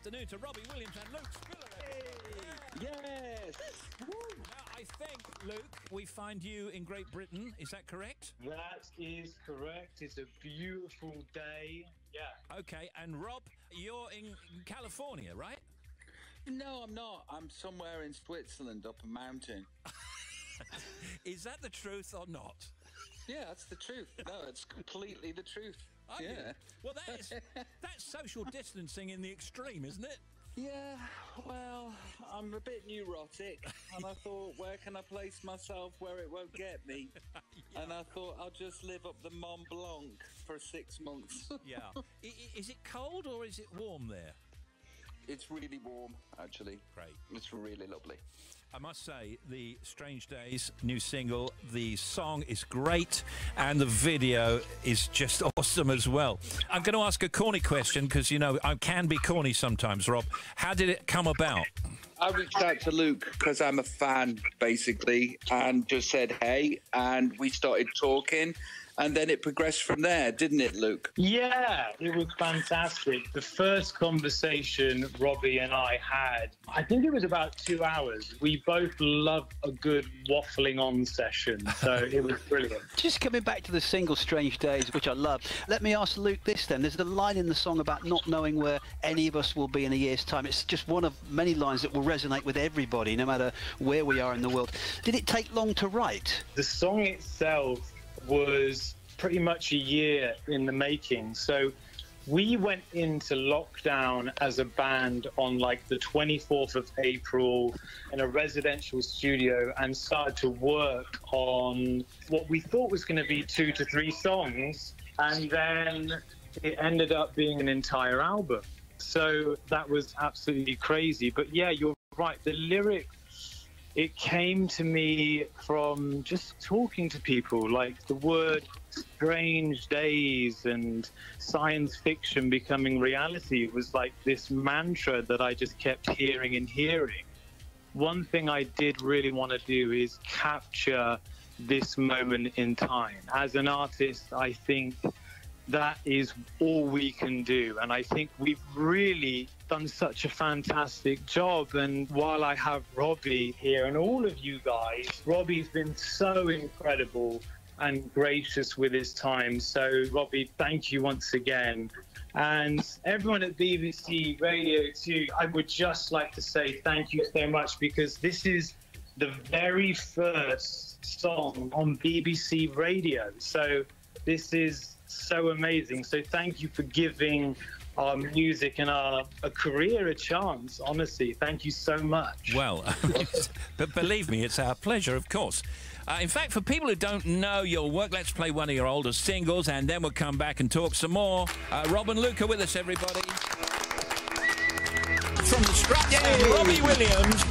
Afternoon to Robbie Williams and Luke Spiller. Yes. Now, I think, Luke, we find you in Great Britain. Is that correct? That is correct. It's a beautiful day. Yeah. Okay, and Rob, you're in California, right? No, I'm not. I'm somewhere in Switzerland up a mountain. Is that the truth or not? Yeah, that's the truth. No, it's completely the truth. Are yeah. You? Well, that's social distancing in the extreme, isn't it? Yeah, well, I'm a bit neurotic, and I thought, where can I place myself where it won't get me? Yeah. And I thought, I'll just live up the Mont Blanc for 6 months. Yeah. Is it cold or is it warm there? It's really warm, actually. Great. It's really lovely. I must say, the Strange Days new single, the song is great, and the video is just awesome as well. I'm going to ask a corny question, because, you know, I can be corny sometimes, Rob. How did it come about? I reached out to Luke because I'm a fan, basically, and just said, hey, and we started talking. And then it progressed from there, didn't it, Luke? Yeah, it was fantastic. The first conversation Robbie and I had, I think it was about 2 hours. We both love a good waffling on session, so it was brilliant. Just coming back to the single Strange Days, which I love, let me ask Luke this then. There's a line in the song about not knowing where any of us will be in a year's time. It's just one of many lines that will resonate with everybody, no matter where we are in the world. Did it take long to write? The song itself was pretty much a year in the making. So we went into lockdown as a band on like the 24th of April in a residential studio and started to work on what we thought was going to be 2 to 3 songs. And then it ended up being an entire album. So that was absolutely crazy. But yeah, you're right. The lyrics, it came to me from just talking to people, like the word strange days and science fiction becoming reality was like this mantra that I just kept hearing and hearing. One thing I did really want to do is capture this moment in time. As an artist, I think that is all we can do, and I think we've really done such a fantastic job. And while I have Robbie here and all of you guys, Robbie's been so incredible and gracious with his time. So Robbie, thank you once again. And everyone at BBC Radio 2, I would just like to say thank you so much, because this is the very first song on BBC Radio. So this is so amazing. So thank you for giving our music and our career a chance. Honestly, thank you so much. Well, but believe me, it's our pleasure, of course. In fact, for people who don't know your work, let's play one of your older singles, and then we'll come back and talk some more. Rob and Luke are with us, everybody. From the Straps, Robbie Williams.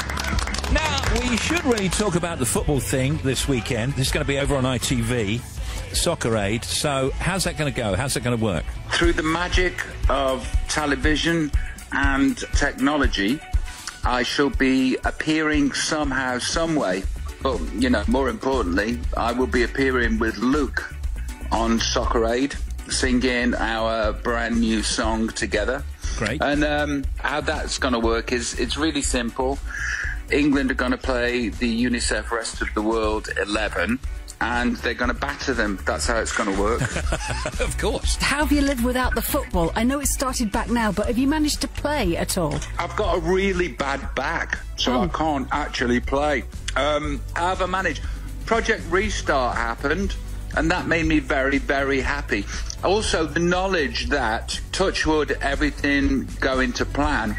Now, we should really talk about the football thing this weekend. This is going to be over on ITV. Soccer Aid. So how's that going to go? How's that going to work? Through the magic of television and technology, I shall be appearing somehow, some way. But, you know, more importantly, I will be appearing with Luke on Soccer Aid, singing our brand new song together. Great. And how that's going to work is it's really simple. England are going to play the UNICEF Rest of the World 11. And they're going to batter them. That's how it's going to work. Of course. How have you lived without the football? I know it's started back now, but have you managed to play at all? I've got a really bad back, so I can't actually play. How have I managed? Project Restart happened, and that made me very, very happy. Also, the knowledge that, touch wood, everything going to plan,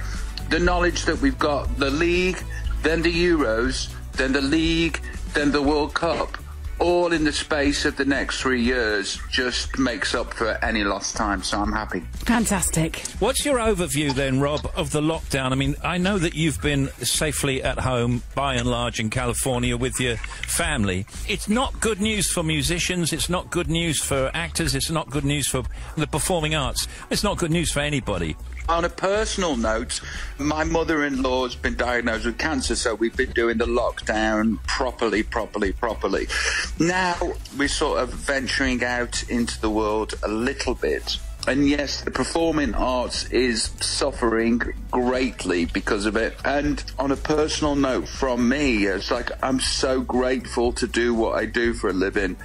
the knowledge that we've got the league, then the Euros, then the league, then the World Cup, all in the space of the next 3 years, just makes up for any lost time, so I'm happy. Fantastic. What's your overview then, Rob, of the lockdown? I mean, I know that you've been safely at home, by and large, in California with your family. It's not good news for musicians, it's not good news for actors, it's not good news for the performing arts, it's not good news for anybody. On a personal note, my mother-in-law's been diagnosed with cancer, so we've been doing the lockdown properly. Now we're sort of venturing out into the world a little bit, And yes, the performing arts is suffering greatly because of it. And on a personal note from me, it's like I'm so grateful to do what I do for a living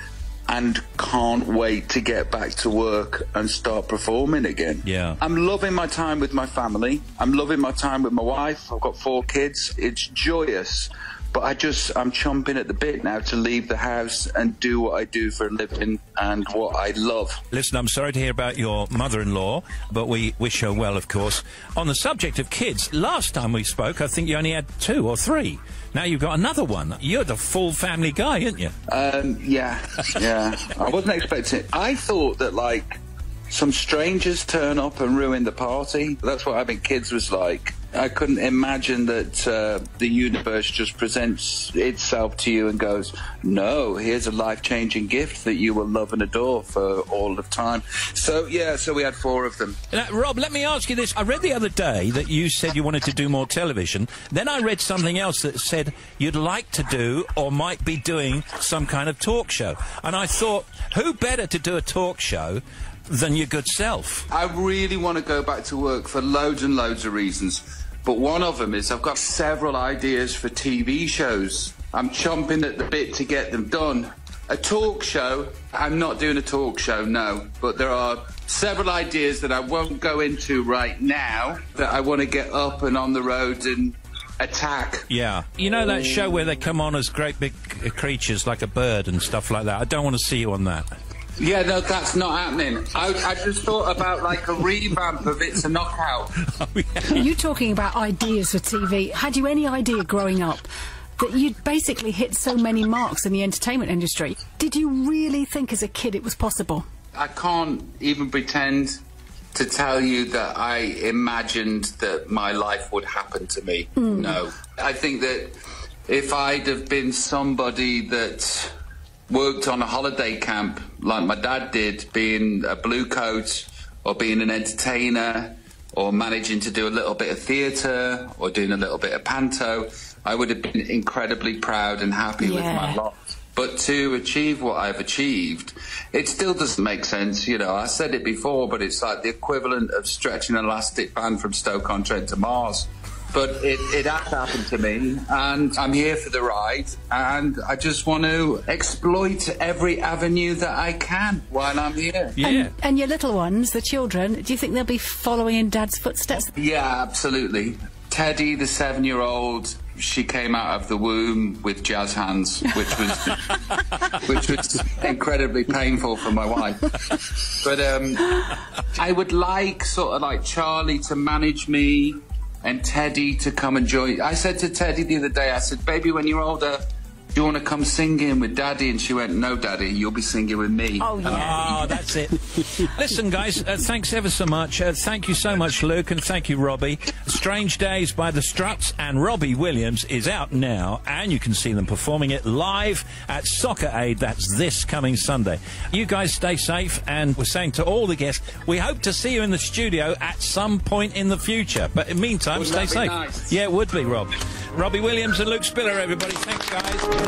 and can't wait to get back to work and start performing again. Yeah. I'm loving my time with my family. I'm loving my time with my wife. I've got 4 kids. It's joyous. But I'm chomping at the bit now to leave the house and do what I do for a living and what I love. Listen, I'm sorry to hear about your mother-in-law, but we wish her well, of course. On the subject of kids, last time we spoke, I think you only had 2 or 3. Now you've got another one. You're the full family guy, aren't you? Yeah. I wasn't expecting it. I thought that, like, some strangers turn up and ruin the party. That's what having kids was like. I couldn't imagine that the universe just presents itself to you and goes, no, here's a life-changing gift that you will love and adore for all of time. So we had 4 of them. Now, Rob, let me ask you this. I read the other day that you said you wanted to do more television. Then I read something else that said you'd like to do or might be doing some kind of talk show. And I thought, who better to do a talk show than your good self? I really want to go back to work for loads and loads of reasons. But one of them is I've got several ideas for TV shows. I'm chomping at the bit to get them done. A talk show, I'm not doing a talk show, no. But there are several ideas that I won't go into right now that I want to get up and on the road and attack. Yeah. You know that show where they come on as great big creatures like a bird and stuff like that? I don't want to see you on that. Yeah, no, that's not happening. I just thought about, like, a revamp of It's a Knockout. Oh, yeah. You talking about ideas for TV. Had you any idea growing up that you'd basically hit so many marks in the entertainment industry? Did you really think as a kid it was possible? I can't even pretend to tell you that I imagined that my life would happen to me. No. I think that if I'd have been somebody that worked on a holiday camp like my dad did, being a blue coat or being an entertainer or managing to do a little bit of theatre or doing a little bit of panto, I would have been incredibly proud and happy with my lot. But to achieve what I've achieved, it still doesn't make sense. You know, I said it before, but it's like the equivalent of stretching an elastic band from Stoke-on-Trent to Mars. But it has happened to me, and I'm here for the ride, and I just want to exploit every avenue that I can while I'm here. Yeah. And your little ones, the children, do you think they'll be following in Dad's footsteps? Yeah, absolutely. Teddy, the 7-year-old, she came out of the womb with jazz hands, which was incredibly painful for my wife. But I would like sort of like Charlie to manage me, and Teddy to come and join. I said to Teddy the other day, I said, baby, when you're older, do you want to come singing with Daddy? And she went, no, Daddy, you'll be singing with me. Oh, yeah. Oh, that's it. Listen, guys, thanks ever so much. Thank you so much, Luke, and thank you, Robbie. Strange Days by the Struts and Robbie Williams is out now, and you can see them performing it live at Soccer Aid. That's this coming Sunday. You guys stay safe, and we're saying to all the guests, we hope to see you in the studio at some point in the future. But in the meantime, Wouldn't stay that be safe. nice? Yeah, it would be, Rob. Robbie Williams and Luke Spiller, everybody. Thanks, guys.